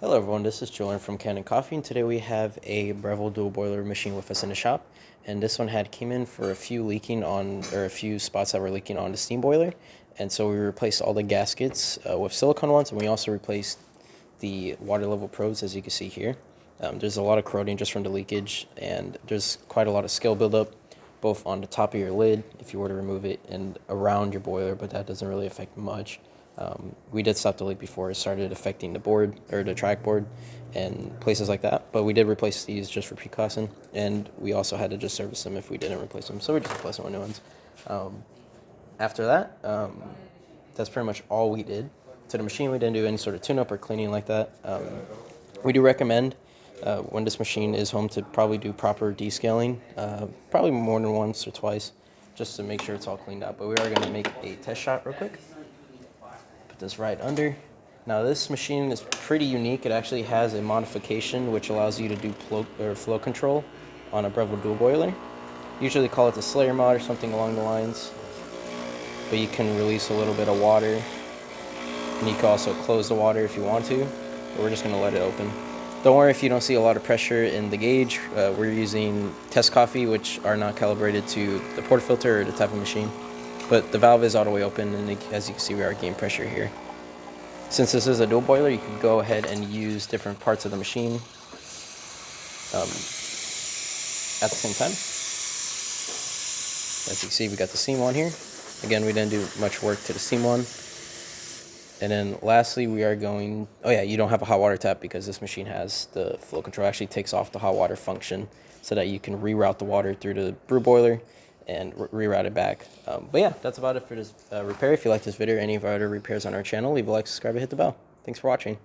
Hello everyone, this is Julian from Kanen Coffee, and today we have a Breville dual boiler machine with us in the shop. And this one came in for a few spots that were leaking on the steam boiler, and so we replaced all the gaskets with silicone ones, and we also replaced the water level probes, as you can see here. There's a lot of corroding just from the leakage, and there's quite a lot of scale buildup, both on the top of your lid if you were to remove it, and around your boiler, but that doesn't really affect much. We did stop the leak before it started affecting the board or the track board and places like that, but we did replace these just for precaution, and we also had to just service them if we didn't replace them, so we just replaced them with new ones. After that, that's pretty much all we did to the machine. We didn't do any sort of tune-up or cleaning like that. We do recommend when this machine is home to probably do proper descaling, probably more than once or twice, just to make sure it's all cleaned out. But we are going to make a test shot real quick. Put this right under. Now this machine is pretty unique. It actually has a modification which allows you to do flow control on a Breville dual boiler. Usually call it the Slayer mod or something along the lines. But you can release a little bit of water, and you can also close the water if you want to, but we're just going to let it open. Don't worry if you don't see a lot of pressure in the gauge. We're using test coffee, which are not calibrated to the portafilter or the type of machine, but the valve is all the way open, and as you can see, we are gaining pressure here. Since this is a dual boiler, you can go ahead and use different parts of the machine at the same time. As you can see, we got the seam on here. Again, we didn't do much work to the seam one. And then lastly, we are going, you don't have a hot water tap because this machine has the flow control. It actually takes off the hot water function so that you can reroute the water through the brew boiler and reroute it back. But yeah, that's about it for this repair. If you like this video or any of our other repairs on our channel, leave a like, subscribe, and hit the bell. Thanks for watching.